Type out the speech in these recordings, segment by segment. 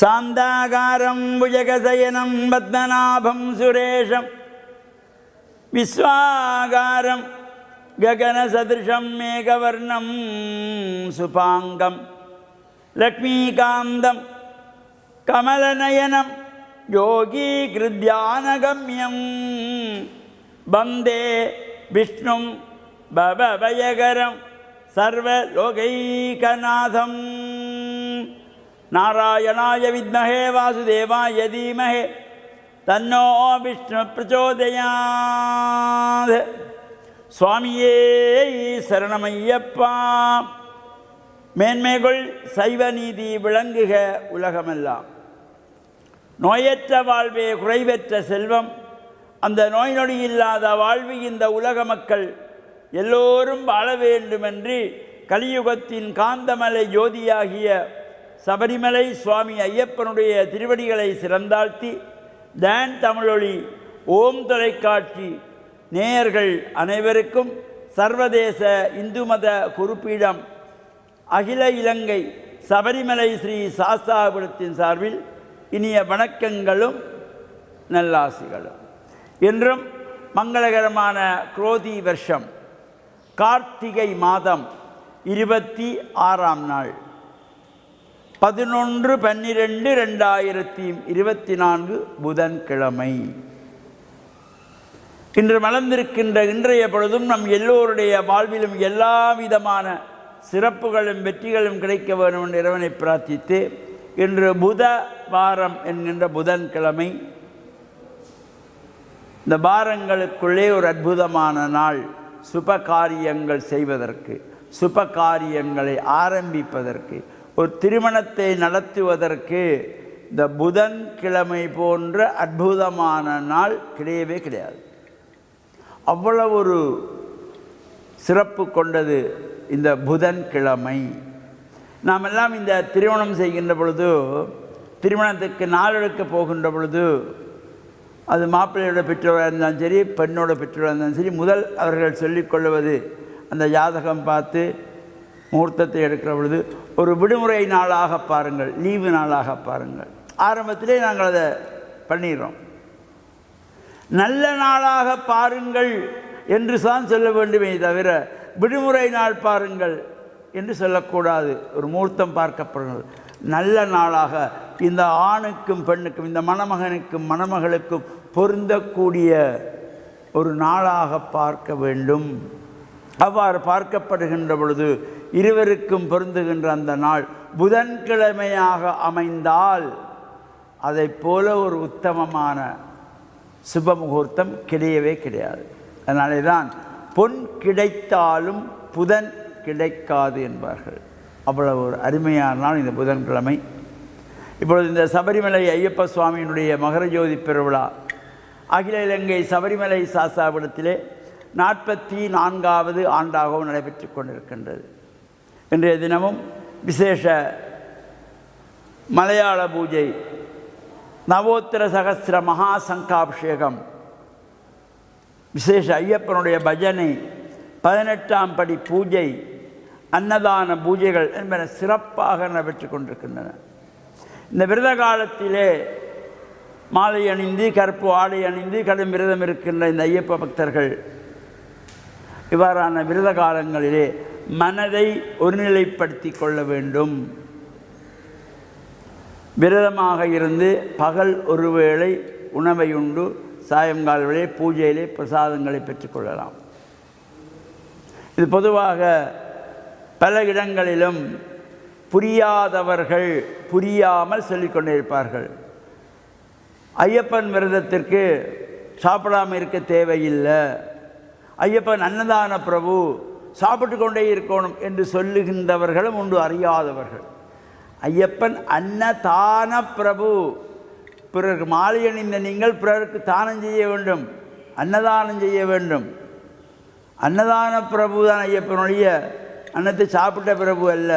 சாந்தாகாரம் புஜகசயனம் பத்மநாபம் சுரேஷம் விஸ்வாகாரம் ககனசதிருஷம் மேகவர்ணம் சுபாங்கம் லக்ஷ்மீகாந்தம் கமலநயனம் யோகீகிருத்யானகம்யம் வந்தே விஷ்ணும் பவபயகரம் சர்வலோகைகநாதம். நாராயணாய வித்மஹே வாசுதேவாய தீமஹே தன்னோ விஷ்ணு பிரச்சோதயாத். சுவாமியே சரணமையப்பா. மேன்மைகள் சைவ நீதி விளங்குக உலகமெல்லாம். நோயற்ற வாழ்வே குறைவற்ற செல்வம். அந்த நோய் நொடி இல்லாத வாழ்வு இந்த உலக மக்கள் எல்லோரும் வாழ வேண்டுமென்று கலியுகத்தின் காந்தமலை ஜோதியாகிய சபரிமலை சுவாமி ஐயப்பனுடைய திருவடிகளை சிறந்தாழ்த்தி டான் தமிழொலி ஓம் தொலைக்காட்சி நேயர்கள் அனைவருக்கும் சர்வதேச இந்து மத குருப்பீடம் அகில இலங்கை சபரிமலை ஸ்ரீ சாஸ்தாபுரத்தின் சார்பில் இனிய வணக்கங்களும் நல்லாசிகளும். இன்றும் மங்களகரமான குரோதி வருஷம் கார்த்திகை மாதம் 26ஆம் நாள் 11/12/2024 புதன்கிழமை. இன்று மலர்ந்திருக்கின்ற இன்றைய பொழுதும் நம் எல்லோருடைய வாழ்விலும் எல்லா விதமான சிறப்புகளும் வெற்றிகளும் கிடைக்க வேண்டும் என்று இறைவனை பிரார்த்தித்து, இன்று புத வாரம் என்கின்ற புதன்கிழமை. இந்த வாரங்களுக்குள்ளே ஒரு அற்புதமான நாள். சுப காரியங்கள் செய்வதற்கு, சுப காரியங்களை ஆரம்பிப்பதற்கு, ஒரு திருமணத்தை நடத்துவதற்கு இந்த புதன்கிழமை போன்ற அற்புதமான நாள் கிடையவே கிடையாது. அவ்வளவு ஒரு சிறப்பு கொண்டது இந்த புதன்கிழமை. நாம் எல்லாம் இந்த திருமணம் செய்கின்ற பொழுது, திருமணத்துக்கு நாளெடுக்க போகின்ற பொழுது, அது மாப்பிள்ளையோட பெற்றோராக இருந்தாலும் சரி, பெண்ணோட பெற்றோராக இருந்தாலும் சரி, முதல் அவர்கள் சொல்லிக்கொள்வது அந்த ஜாதகம் பார்த்து முகூர்த்தத்தை எடுக்கிற பொழுது ஒரு விடுமுறை நாளாக பாருங்கள், லீவு நாளாக பாருங்கள். ஆரம்பத்திலே நாங்கள் அதை பண்ணிடுறோம். நல்ல நாளாக பாருங்கள் என்று தான் சொல்ல வேண்டுமே தவிர விடுமுறை நாள் பாருங்கள் என்று சொல்லக்கூடாது. ஒரு முகூர்த்தம் பார்க்கப்படுகிறது நல்ல நாளாக, இந்த ஆணுக்கும் பெண்ணுக்கும், இந்த மணமகனுக்கும் மணமகளுக்கும் பொருந்தக்கூடிய ஒரு நாளாக பார்க்க வேண்டும். அவ்வாறு பார்க்கப்படுகின்ற பொழுது இருவருக்கும் பொருந்துகின்ற அந்த நாள் புதன்கிழமையாக அமைந்தால் அதை போல ஒரு உத்தமமான சுப முகூர்த்தம் கிடையவே கிடையாது. அதனாலே தான் பொன் கிடைத்தாலும் புதன் கிடைக்காது என்பார்கள். அவ்வளவு ஒரு அருமையான நாள் இந்த புதன்கிழமை. இப்பொழுது இந்த சபரிமலை ஐயப்ப சுவாமியினுடைய மகரஜோதி பெருவிழா அகில இலங்கை சபரிமலை சாஸ்தாபுரத்திலே 44வது ஆண்டாகவும் நடைபெற்று கொண்டிருக்கின்றது. இன்றைய தினமும் விசேஷ மலையாள பூஜை, நவோத்திர சகஸ்திர மகா சங்காபிஷேகம், விசேஷ ஐயப்பனுடைய பஜனை, 18ஆம் படி பூஜை, அன்னதான பூஜைகள் என்பன சிறப்பாக நடைபெற்று கொண்டிருக்கின்றன. இந்த விரத காலத்திலே மாலை அணிந்து கருப்பு ஆடை அணிந்து கடும் விரதம் இருக்கின்ற இந்த ஐயப்ப பக்தர்கள் இவ்வாறான விரத காலங்களிலே மனதை ஒருநிலைப்படுத்தி கொள்ள வேண்டும். விரதமாக இருந்து பகல் ஒருவேளை உணவை உண்டு சாயங்கால வேளை பூஜையிலே பிரசாதங்களை பெற்றுக்கொள்ளலாம். இது பொதுவாக பல இடங்களிலும் புரியாதவர்கள் புரியாமல் சொல்லிக்கொண்டே இருப்பார்கள். ஐயப்பன் விரதத்திற்கு சாப்பிடாமல் இருக்க தேவையில்லை, ஐயப்பன் அன்னதான பிரபு, சாப்பிட்டு கொண்டே இருக்கணும் என்று சொல்லுகின்றவர்களும் உண்டு, அறியாதவர்கள். ஐயப்பன் அன்னதான பிரபு. பிறருக்கு மாலை அணிந்த நீங்கள் பிறருக்கு தானம் செய்ய வேண்டும், அன்னதானம் செய்ய வேண்டும். அன்னதான பிரபு தான் ஐயப்பனுடைய, அன்னத்தை சாப்பிட்ட பிரபு அல்ல.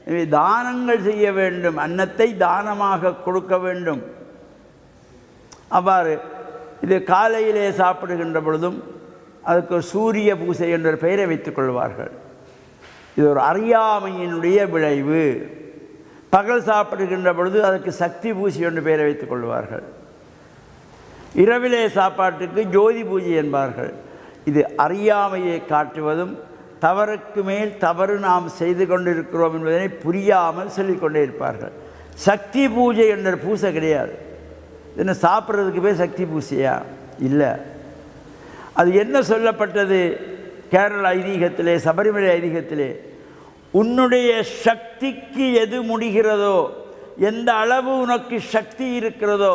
எனவே தானங்கள் செய்ய வேண்டும், அன்னத்தை தானமாக கொடுக்க வேண்டும். அவ்வாறு இது காலையிலே சாப்பிடுகின்ற பொழுதும் அதுக்கு சூரிய பூசை என்ற பெயரை வைத்துக் கொள்வார்கள். இது ஒரு அறியாமையினுடைய விளைவு. பகல் சாப்பிடுகின்ற பொழுது அதற்கு சக்தி பூஜை என்று பெயரை வைத்துக் கொள்வார்கள். இரவிலே சாப்பாட்டுக்கு ஜோதி பூஜை என்பார்கள். இது அறியாமையை காட்டுவதும் தவறுக்கு மேல் தவறு நாம் செய்து கொண்டிருக்கிறோம் என்பதனை புரியாமல் சொல்லிக்கொண்டே இருப்பார்கள். சக்தி பூஜை என்ற பூசை கிடையாது. என்ன சாப்பிட்றதுக்கு பேர் சக்தி பூசையா? இல்லை. அது என்ன சொல்லப்பட்டது கேரள ஐதீகத்திலே, சபரிமலை ஐதீகத்திலே? உன்னுடைய சக்திக்கு எது முடிகிறதோ, எந்த அளவு உனக்கு சக்தி இருக்கிறதோ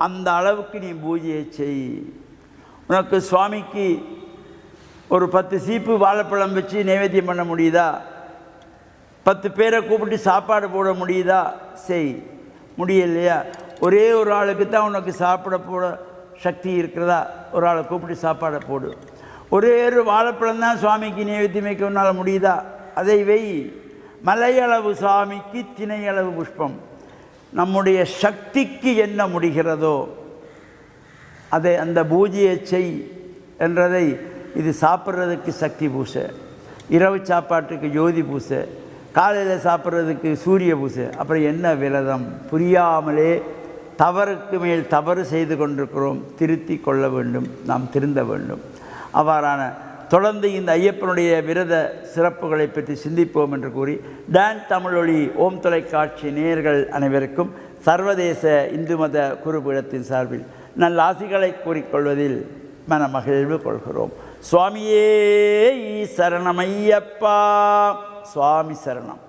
அந்த அளவுக்கு நீ பூஜையை செய். உனக்கு சுவாமிக்கு ஒரு 10 சீப்பு வாழைப்பழம் வச்சு நைவேத்தியம் பண்ண முடியுதா? 10 பேரை கூப்பிட்டு சாப்பாடு போட முடியுதா? செய். முடியலையா? ஒரே ஒரு ஆளுக்கு தான் உனக்கு சாப்பிட போட சக்தி இருக்கிறதா? ஒரு ஆளை கூப்பிட்டு சாப்பாடை போடு. ஒரே ஒரு வாழைப்பழம் தான் சுவாமிக்கு நைவேத்தியம் வைக்க உன்னால் முடியுதா? அதை வெய். மலையளவு சுவாமிக்கு திணையளவு புஷ்பம். நம்முடைய சக்திக்கு என்ன முடிகிறதோ அதை அந்த பூஜையை செய் என்றதை. இது சாப்பிட்றதுக்கு சக்தி பூசை, இரவு சாப்பாட்டுக்கு ஜோதி பூசை, காலையில் சாப்பிட்றதுக்கு சூரிய பூசை. அப்புறம் என்ன விரதம்? புரியாமலே தவறுக்கு மேல் தவறு செய்து கொண்டிருக்கிறோம். திருத்தி கொள்ள வேண்டும், நாம் திருந்த வேண்டும். அவ்வாறான தொடர்ந்து இந்த ஐயப்பனுடைய விரத சிறப்புகளை பற்றி சிந்திப்போம் என்று கூறி, டான் தமிழொலி ஓம் தொலைக்காட்சி நேயர்கள் அனைவருக்கும் சர்வதேச இந்து மத குருபீடத்தின் சார்பில் நல்ல ஆசிகளை கூறிக்கொள்வதில் மனமகிழ்வு கொள்கிறோம். சுவாமியே சரணமையப்பா. சுவாமி சரணம்.